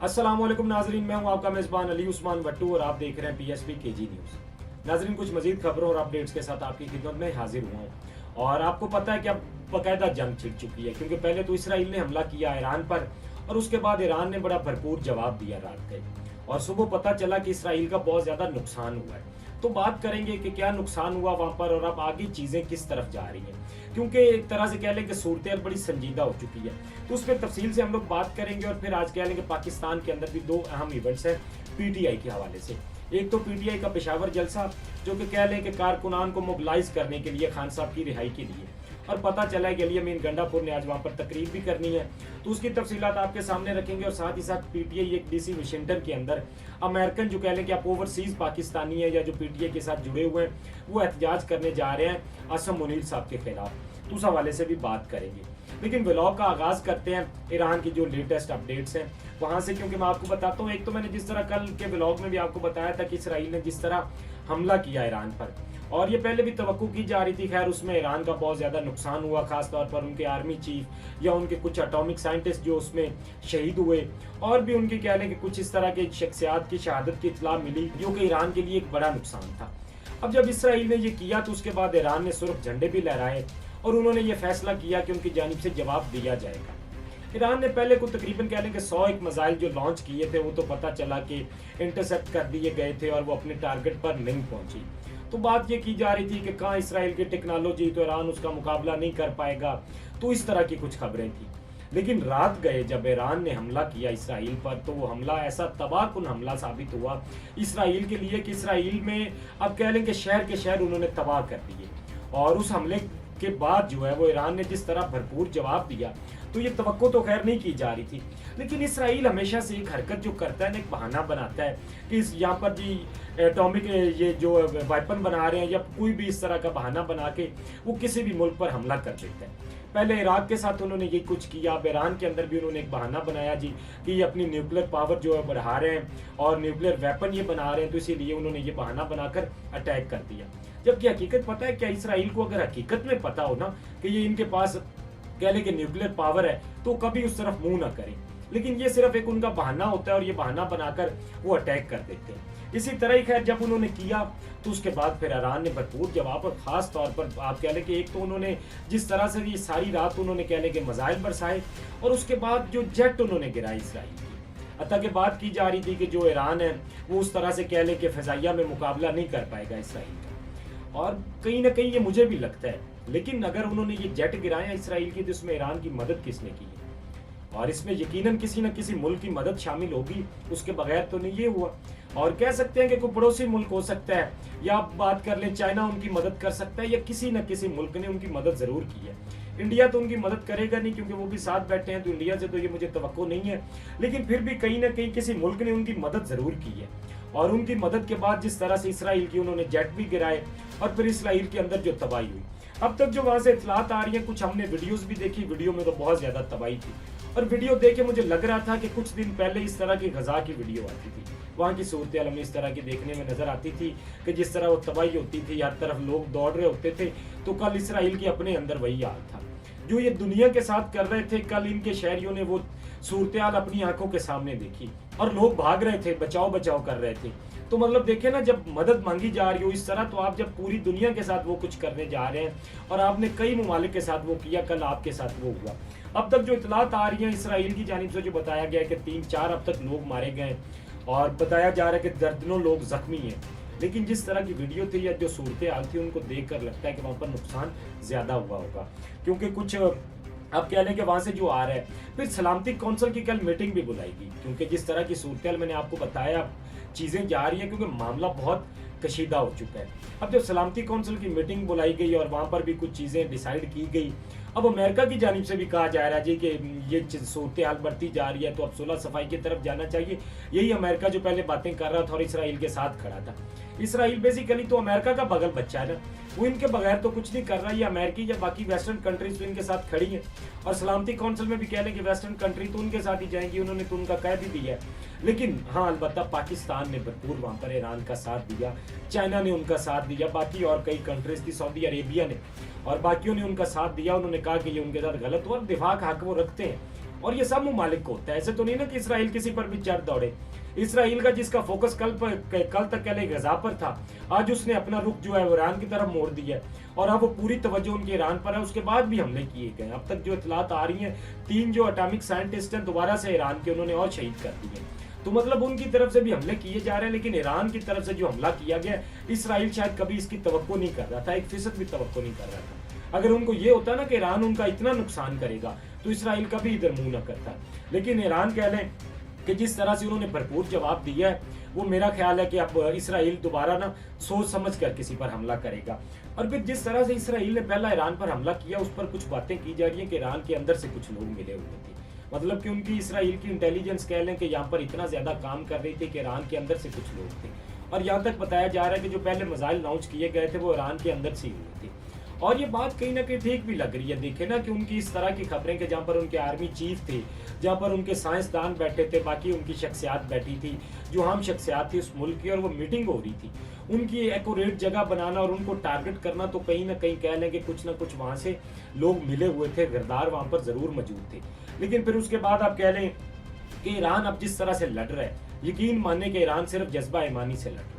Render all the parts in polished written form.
अस्सलाम वालेकुम नाजरीन, मैं हूं आपका मेज़बान अली उस्मान भट्टू और आप देख रहे हैं पीएसबी केजी न्यूज़। नाजरीन, कुछ मजीद खबरों और अपडेट्स के साथ आपकी खिदमत में हाजिर हुआ हूं। और आपको पता है कि अब बाकायदा जंग छिड़ चुकी है, क्योंकि पहले तो इसराइल ने हमला किया ईरान पर और उसके बाद ईरान ने बड़ा भरपूर जवाब दिया रात के। और सुबह पता चला कि इसराइल का बहुत ज़्यादा नुकसान हुआ है। तो बात करेंगे कि क्या नुकसान हुआ वहां पर और अब आगे चीज़ें किस तरफ जा रही हैं, क्योंकि एक तरह से कह लें कि सूरत बड़ी संजीदा हो चुकी है। तो उस पर तफसील से हम लोग बात करेंगे और फिर आज कह लेंगे पाकिस्तान के अंदर भी दो अहम इवेंट्स हैं पीटीआई के हवाले से। एक तो पीटीआई का पेशावर जलसा, जो कि कह लें कि कारकुनान को मोबिलाइज करने के लिए, खान साहब की रिहाई के लिए, और पता चला है कि अली अमीन गंडापुर ने आज वहां पर तकरीर भी करनी है। तो उसकी तफसीलात आपके सामने रखेंगे। और साथ ही साथ पीटीआई एक डीसी वाशिंगटन के अंदर अमेरिकन जो कह लें कि आप ओवरसीज पाकिस्तानी है या जो पीटीआई के साथ जुड़े हुए हैं, वो एहतजाज करने जा रहे हैं असम मुनीर साहब के खिलाफ। तो उस हवाले से भी बात करेंगे। लेकिन व्लॉग का आगाज करते हैं ईरान की जो लेटेस्ट अपडेट्स हैं वहां से, क्योंकि मैं आपको बताता हूँ। एक तो मैंने जिस तरह कल के व्लॉग में भी आपको बताया था कि इसराइल ने जिस तरह हमला किया ईरान पर, और ये पहले भी तवक्को की जा रही थी। खैर, उसमें ईरान का बहुत ज्यादा नुकसान हुआ, खासतौर पर उनके आर्मी चीफ या उनके कुछ एटॉमिक साइंटिस्ट जो उसमें शहीद हुए, और भी उनकी कह लें कि कुछ इस तरह के शख्सियात की शहादत की इतला मिली, जो कि ईरान के लिए एक बड़ा नुकसान था। अब जब इसराइल ने ये किया तो उसके बाद ईरान ने सुर्ख झंडे भी लहराए और उन्होंने ये फैसला किया कि उनकी जानिब से जवाब दिया जाएगा। ईरान ने पहले को तकरीबन कह लें कि 100 एक मिसाइल जो लॉन्च किए थे, वो तो पता चला कि इंटरसेप्ट कर दिए गए थे और वो अपने टारगेट पर नहीं पहुंची। तो बात ये की जा रही थी कि कहाँ इसराइल की टेक्नोलॉजी, तो ईरान उसका मुकाबला नहीं कर पाएगा। तो इस तरह की कुछ खबरें थी। लेकिन रात गए जब ईरान ने हमला किया इसराइल पर, तो वो हमला ऐसा तबाहकुन हमला साबित हुआ इसराइल के लिए कि इसराइल में अब कह लें कि शहर के शहर उन्होंने तबाह कर दिए। और उस हमले के बाद जो है वो ईरान ने जिस तरह भरपूर जवाब दिया, तो ये तवक्को तो खैर नहीं की जा रही थी। लेकिन इसराइल हमेशा से एक हरकत जो करता है ना, एक बहाना बनाता है कि इस यहाँ पर जी एटॉमिक ये जो वेपन बना रहे हैं, या कोई भी इस तरह का बहाना बना के वो किसी भी मुल्क पर हमला कर देता है। पहले इराक के साथ उन्होंने ये कुछ किया, अब ईरान के अंदर भी उन्होंने एक बहाना बनाया जी कि ये अपनी न्यूक्लियर पावर जो है बढ़ा रहे हैं और न्यूक्लियर वेपन ये बना रहे हैं, तो इसीलिए उन्होंने ये बहाना बनाकर अटैक कर दिया। जबकि हकीकत पता है क्या, इसराइल को अगर हकीकत में पता हो ना कि ये इनके पास कह लें कि न्यूक्लियर पावर है, तो कभी उस तरफ मुंह ना करें। लेकिन ये सिर्फ एक उनका बहाना होता है और ये बहाना बनाकर वो अटैक कर देते हैं। इसी तरह ही खैर जब उन्होंने किया तो उसके बाद फिर ईरान ने भरपूर जवाब, और खास तौर पर आप कह लें कि एक तो उन्होंने जिस तरह से ये सारी रात उन्होंने कह लें कि मिसाइल बरसाए, और उसके बाद जो जेट उन्होंने गिराए इसराइल की। अतः के बात की जा रही थी कि जो ईरान है वो उस तरह से कह लें कि फिजाइया में मुकाबला नहीं कर पाएगा इसराइल का। और कहीं ना कहीं ये मुझे भी लगता है। लेकिन अगर उन्होंने ये जेट गिराए इसराइल की, तो इसमें ईरान की मदद किसने की है? और इसमें यकीनन किसी न किसी मुल्क की मदद शामिल होगी, उसके बगैर तो नहीं ये हुआ। और कह सकते हैं कि कोई पड़ोसी मुल्क हो सकता है, या आप बात कर लें चाइना उनकी मदद कर सकता है, या किसी न किसी मुल्क ने उनकी मदद जरूर की है। इंडिया तो उनकी मदद करेगा नहीं, क्योंकि वो भी साथ बैठे हैं, तो इंडिया से तो ये मुझे तवक्को नहीं है। लेकिन फिर भी कहीं ना कहीं किसी मुल्क ने उनकी मदद जरूर की है। और उनकी मदद के बाद जिस तरह से इसराइल की उन्होंने जेट भी गिराए और फिर इसराइल के अंदर जो तबाही हुई, अब तक जो वहां से इतलात आ रही है, कुछ हमने वीडियोस भी देखी, वीडियो में तो बहुत ज्यादा तबाही थी। और वीडियो देख के मुझे लग रहा था कि कुछ दिन पहले इस तरह की गजा की वीडियो आती थी, वहाँ की सूरत हमें इस तरह की देखने में नजर आती थी कि जिस तरह वो तबाही होती थी, हर तरफ लोग दौड़ रहे होते थे। तो कल इसराइल के अपने अंदर वही हाल था जो ये दुनिया के साथ कर रहे थे। कल इनके शहरियों ने वो सूरत अपनी आंखों के सामने देखी और लोग भाग रहे थे, बचाओ बचाओ कर रहे थे। तो मतलब देखे ना, जब मदद मांगी जा रही हो इस तरह, तो आप जब पूरी दुनिया के साथ वो कुछ करने जा रहे हैं और आपने कई ममालिक के साथ वो किया, कल आपके साथ वो हुआ। अब तक जो इतलात आ रही है इसराइल की जानिब से, जो बताया गया है कि 3-4 अब तक लोग मारे गए और बताया जा रहा है कि दर्जनों लोग जख्मी हैं। लेकिन जिस तरह की वीडियो थी या जो सूरत हाल थी, उनको देख कर लगता है कि वहाँ पर नुकसान ज्यादा हुआ होगा, क्योंकि कुछ अब कह लें कि वहां से जो आ रहा है। फिर सलामती कौंसिल की कल मीटिंग भी बुलाएगी, क्योंकि जिस तरह की सूरत मैंने आपको बताया चीजें जा रही है, क्योंकि मामला बहुत कशीदा हो चुका है। अब जब सलामती कौंसिल की मीटिंग बुलाई गई और वहां पर भी कुछ चीजें डिसाइड की गई, अब अमेरिका की जानिब से भी कहा जा रहा है जी कि ये सूरत हाल बढ़ती जा रही है, तो अब सुलह सफाई की तरफ जाना चाहिए। यही अमेरिका जो पहले बातें कर रहा था और इसराइल के साथ खड़ा था। इसराइल बेसिकली तो अमेरिका का बगल बच्चा है ना, वो इनके बगैर तो कुछ नहीं कर रहा। ये अमेरिकी या बाकी वेस्टर्न कंट्रीज तो इनके साथ खड़ी है, और सलामती कौंसिल में भी कह लें कि वेस्टर्न कंट्री तो उनके साथ ही जाएंगी, उन्होंने तो उनका कह भी दिया है। लेकिन हाँ, अलबत्ता पाकिस्तान ने भरपूर वहां पर ईरान का साथ दिया, चाइना ने उनका साथ दिया, बाकी और कई कंट्रीज थी, सऊदी अरेबिया ने और बाकियों ने उनका साथ दिया। उन्होंने कहा कि ये उनके साथ गलत हुआ और दिफा का हक वो रखते हैं। और ये सब ममालिक को होता है। ऐसे तो नहीं ना कि इसराइल किसी पर भी चढ़ दौड़े। इसराइल का जिसका फोकस कल तक पहले गजा पर था, आज उसने अपना रुख जो है वो ईरान की तरफ मोड़ दिया और अब वो पूरी तवज्जो उनके ईरान पर है। उसके बाद भी हमले किए गए। अब तक जो इतलात आ रही हैं, 3 जो एटॉमिक साइंटिस्ट हैं दोबारा से ईरान के उन्होंने और शहीद कर दिए। तो मतलब उनकी तरफ से भी हमले किए जा रहे हैं, लेकिन ईरान की तरफ से जो हमला किया गया, इसराइल शायद कभी इसकी तवक्को नहीं कर रहा था, 1% भी तवक्को नहीं कर रहा था। अगर उनको ये होता ना कि ईरान उनका इतना नुकसान करेगा तो इसराइल कभी इधर मुंह न करता। लेकिन ईरान कह लें कि जिस तरह से उन्होंने भरपूर जवाब दिया है, वो मेरा ख्याल है कि अब इसराइल दोबारा ना सोच समझ कर किसी पर हमला करेगा। और फिर जिस तरह से इसराइल ने पहला ईरान पर हमला किया, उस पर कुछ बातें की जा रही है कि ईरान के अंदर से कुछ लोग मिले हुए थे। मतलब कि उनकी इसराइल की इंटेलिजेंस कह लें कि यहाँ पर इतना ज्यादा काम कर रही थी कि ईरान के अंदर से कुछ लोग थे। और यहाँ तक बताया जा रहा है कि जो पहले मिसाइल लॉन्च किए गए थे वो ईरान के अंदर से ही हुए थे। और ये बात कहीं ना कहीं ठीक भी लग रही है। देखे ना कि उनकी इस तरह की खबरें कि जहाँ पर उनके आर्मी चीफ थे, जहाँ पर उनके साइंसदान बैठे थे, बाकी उनकी शख्सियात बैठी थी जो आम शख्सियात थी उस मुल्क की, और वो मीटिंग हो रही थी। उनकी एक्यूरेट जगह बनाना और उनको टारगेट करना, तो कहीं ना कहीं कह लें कि कुछ ना कुछ वहाँ से लोग मिले हुए थे, गिरदार वहाँ पर जरूर मौजूद थे। लेकिन फिर उसके बाद आप कह लें कि ईरान अब जिस तरह से लड़ रहा है, यकीन मानने के ईरान सिर्फ जज्बा ईमानी से लड़ रहा है।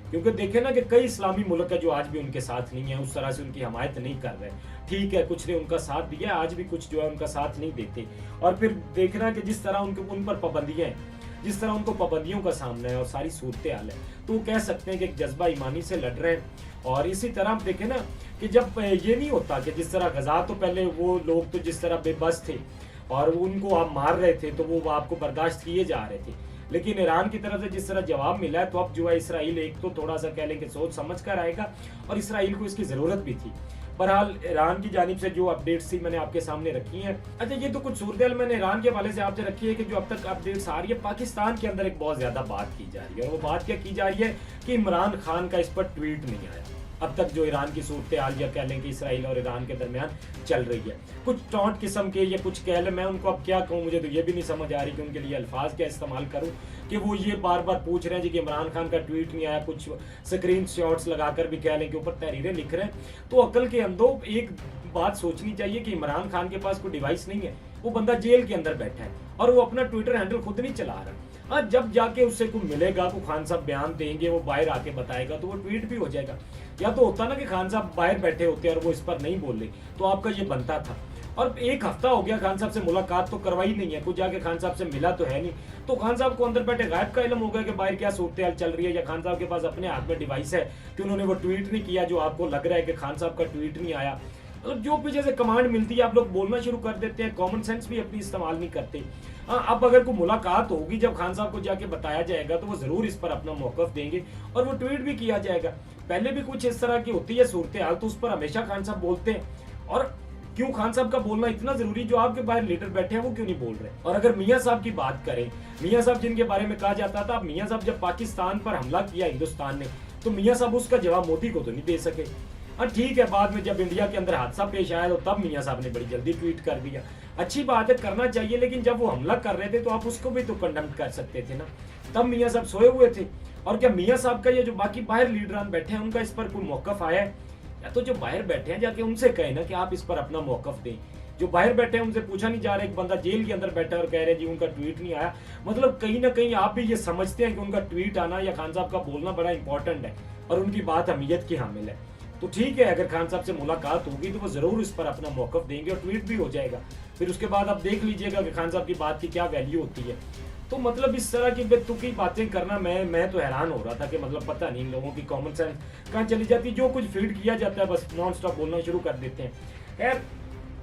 क्योंकि देखे ना कि कई इस्लामी मुल्क है जो आज भी उनके साथ नहीं है, उस तरह से उनकी हमायत नहीं कर रहे। ठीक है, कुछ ने उनका साथ दिया, आज भी कुछ जो है उनका साथ नहीं देते। और फिर देखना कि जिस तरह उनके उन पर पाबंदियां हैं, जिस तरह उनको पाबंदियों का सामना है और सारी सूरत हाल है, तो वो कह सकते हैं कि एक जज्बा ईमानी से लड़ रहे हैं। और इसी तरह आप देखें ना कि जब ये नहीं होता कि जिस तरह गजा, तो पहले वो लोग तो जिस तरह बेबस थे और उनको आप मार रहे थे तो वो आपको बर्दाश्त किए जा रहे थे। लेकिन ईरान की तरफ से जिस तरह जवाब मिला है, तो अब जो है इसराइल एक तो थोड़ा सा कह लें कि सोच समझ कर आएगा, और इसराइल को इसकी जरूरत भी थी। बहरहाल ईरान की जानिब से जो अपडेट्स थी मैंने आपके सामने रखी हैं। अच्छा, ये तो कुछ सूरत मैंने ईरान के हवाले से आपसे रखी है कि जो अब तक अपडेट्स आ रही है, पाकिस्तान के अंदर एक बहुत ज्यादा बात की जा रही है। और वो बात क्या की जा रही है कि इमरान खान का इस पर ट्वीट नहीं आया। अब तक जो ईरान की सूरत हाल या कह लें कि इसराइल और ईरान के दरमियान चल रही है, कुछ टॉन्ट किस्म के या कुछ कह लें, मैं उनको अब क्या कहूँ, मुझे तो ये भी नहीं समझ आ रही कि उनके लिए अल्फाज क्या इस्तेमाल करूँ कि वो ये बार बार पूछ रहे हैं जी कि इमरान खान का ट्वीट नहीं आया। कुछ स्क्रीन शॉट्स लगाकर भी कह लें कि ऊपर तहरीरें लिख रहे हैं। तो अकल के अंदर एक बात सोचनी चाहिए कि इमरान खान के पास कोई डिवाइस नहीं है, वो बंदा जेल के अंदर बैठा है और वो अपना ट्विटर हैंडल खुद नहीं चला रहा। हाँ, जब जाके उससे कोई मिलेगा, को खान साहब बयान देंगे, वो बाहर आके बताएगा तो वो ट्वीट भी हो जाएगा। या तो होता ना कि खान साहब बाहर बैठे होते और वो इस पर नहीं बोले, तो आपका ये बनता था। और एक हफ्ता हो गया खान साहब से मुलाकात तो करवाई नहीं है, कुछ जाके खान साहब से मिला तो है नहीं। तो खान साहब को अंदर बैठे गायब का इल्म हो गया कि बाहर क्या सूरत हाल चल रही है, या खान साहब के पास अपने हाथ में डिवाइस है कि उन्होंने वो ट्वीट नहीं किया जो आपको लग रहा है कि खान साहब का ट्वीट नहीं आया। मतलब जो पीछे से कमांड मिलती है आप लोग बोलना शुरू कर देते हैं, कॉमन सेंस भी अपनी इस्तेमाल नहीं करते। हाँ, अब अगर कोई मुलाकात होगी, जब खान साहब को जाके बताया जाएगा तो वो जरूर इस पर अपना मौकफ देंगे और वो ट्वीट भी किया जाएगा। पहले भी कुछ इस तरह की होती है सूरत हाल, तो उस पर हमेशा खान साहब बोलते हैं। और क्यों खान साहब का बोलना इतना जरूरी, जो आपके बाहर लीडर बैठे हैं वो क्यों नहीं बोल रहे। और अगर मियां साहब की बात करें, मियां साहब जिनके बारे में कहा जाता था, मियां साहब जब पाकिस्तान पर हमला किया हिंदुस्तान ने, तो मियां साहब उसका जवाब मोदी को तो नहीं दे सके। हाँ ठीक है, बाद में जब इंडिया के अंदर हादसा पेश आया तो तब मियां साहब ने बड़ी जल्दी ट्वीट कर दिया। अच्छी बात है, करना चाहिए, लेकिन जब वो हमला कर रहे थे तो आप उसको भी तो कंडेम कर सकते थे ना। तब मियां साहब सोए हुए थे। और क्या मियां साहब का ये जो बाकी बाहर लीडरान बैठे हैं उनका इस पर कोई मौकफ आया है? या तो जो बाहर बैठे हैं जाके उनसे कहे ना कि आप इस पर अपना मौकफ दें। जो बाहर बैठे हैं उनसे पूछा नहीं जा रहा। एक बंदा जेल के अंदर बैठा है और कह रहे हैं जी उनका ट्वीट नहीं आया। मतलब कहीं ना कहीं आप भी ये समझते हैं कि उनका ट्वीट आना या खान साहब का बोलना बड़ा इंपॉर्टेंट है और उनकी बात अहमियत की हामिल है। तो ठीक है, अगर खान साहब से मुलाकात होगी तो वो जरूर इस पर अपना मौकफ देंगे और ट्वीट भी हो जाएगा। फिर उसके बाद आप देख लीजिएगा कि खान साहब की बात की क्या वैल्यू होती है। तो मतलब इस तरह की बेतुकी बातें करना, मैं तो हैरान हो रहा था कि मतलब पता नहीं लोगों की कॉमन सेंस कहाँ चली जाती। जो कुछ फीड किया जाता है बस नॉन स्टॉप बोलना शुरू कर देते हैं। खैर,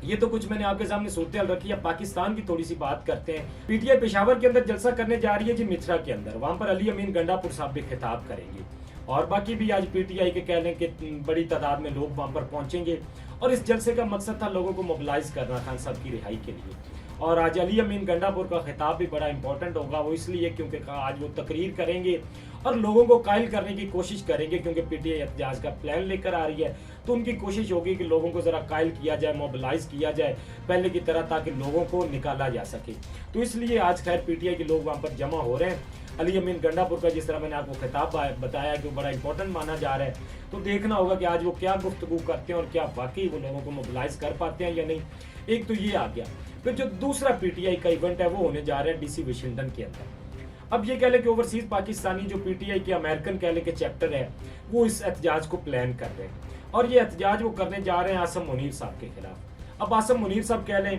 ये तो कुछ मैंने आपके सामने सूरत हाल रखी है। पाकिस्तान की थोड़ी सी बात करते हैं। पीटीआई पेशावर के अंदर जलसा करने जा रही है जी, मिथरा के अंदर। वहां पर अली अमीन गंडापुर साहब भी खिताब करेंगे और बाकी भी आज पीटीआई के कह लें कि बड़ी तादाद में लोग वहां पर पहुंचेंगे। और इस जलसे का मकसद था लोगों को मोबिलाइज करना खान साहब की रिहाई के लिए। और आज अली अमीन गंडापुर का खिताब भी बड़ा इंपॉर्टेंट होगा। वो इसलिए क्योंकि आज वो तकरीर करेंगे और लोगों को कायल करने की कोशिश करेंगे, क्योंकि पीटीआई एहतजाज का प्लान लेकर आ रही है। तो उनकी कोशिश होगी कि लोगों को जरा कायल किया जाए, मोबिलाइज किया जाए पहले की तरह, ताकि लोगों को निकाला जा सके। तो इसलिए आज खैर पीटीआई के लोग वहां पर जमा हो रहे हैं। अली अमीन गंडापुर का जिस तरह मैंने आपको खिताब बताया कि वो बड़ा इंपॉर्टेंट माना जा रहा है। तो देखना होगा कि आज वो क्या गुफ्तगू करते हैं और क्या वाकई वो लोगों को मोबिलाइज कर पाते हैं या नहीं। एक तो ये आ गया। फिर जो दूसरा पीटीआई का इवेंट है वो होने जा रहा है डीसी वाशिंगटन के अंदर। अब ये कह लें कि ओवरसीज पाकिस्तानी जो पीटीआई के अमेरिकन कह लें कि चैप्टर है, वो इस एहतजाज को प्लान कर रहे हैं और ये एहतजाज वो करने जा रहे हैं आसम मुनीर साहब के खिलाफ। अब आसम मुनीर साहब कह लें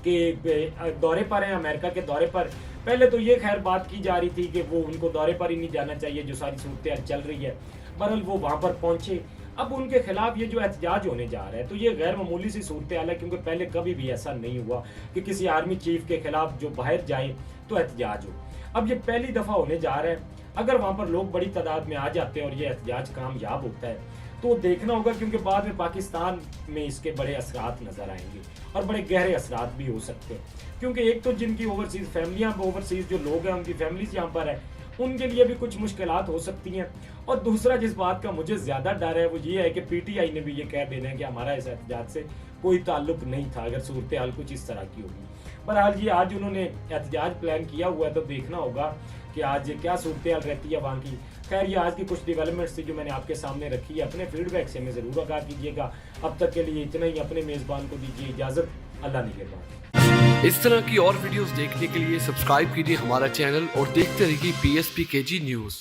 कि दौरे पर हैं, अमेरिका के दौरे पर। पहले तो ये खैर बात की जा रही थी कि वो उनको दौरे पर ही नहीं जाना चाहिए, जो सारी सूरत चल रही है। बहरहाल वो वहां पर पहुंचे। अब उनके खिलाफ ये जो एहतजाज होने जा रहा है, तो ये गैर मामूली सी सूरत हाल है, क्योंकि पहले कभी भी ऐसा नहीं हुआ कि किसी आर्मी चीफ के खिलाफ जो बाहर जाए तो एहतजाज हो। अब ये पहली दफा होने जा रहा है। अगर वहां पर लोग बड़ी तादाद में आ जाते हैं और ये एहतजाज कामयाब होता है तो देखना होगा, क्योंकि बाद में पाकिस्तान में इसके बड़े असरात नजर आएंगे और बड़े गहरे असरात भी हो सकते हैं। क्योंकि एक तो जिनकी ओवरसीज फैमिलियां, ओवरसीज जो लोग हैं उनकी फैमिलीज यहाँ पर है, उनके लिए भी कुछ मुश्किलात हो सकती हैं। और दूसरा जिस बात का मुझे ज्यादा डर है वो ये है कि पीटीआई ने भी ये कह देना है कि हमारा इस एहतजाज से कोई ताल्लुक नहीं था, अगर सूरत हाल कुछ इस तरह की होगी। बहरहाल ये आज उन्होंने एहतजाज प्लान किया हुआ है, तो देखना होगा कि आज क्या सूरत हाल रहती है वहाँ की। खैर ये आज की कुछ डेवलपमेंट्स थी जो मैंने आपके सामने रखी है। अपने फीडबैक से हमें जरूर आगाह कीजिएगा। अब तक के लिए इतना ही। अपने मेजबान को दीजिए इजाजत। अल्लाह निगहबान। इस तरह की और वीडियोस देखने के लिए सब्सक्राइब कीजिए हमारा चैनल और देखते रहिए PSPKG न्यूज़।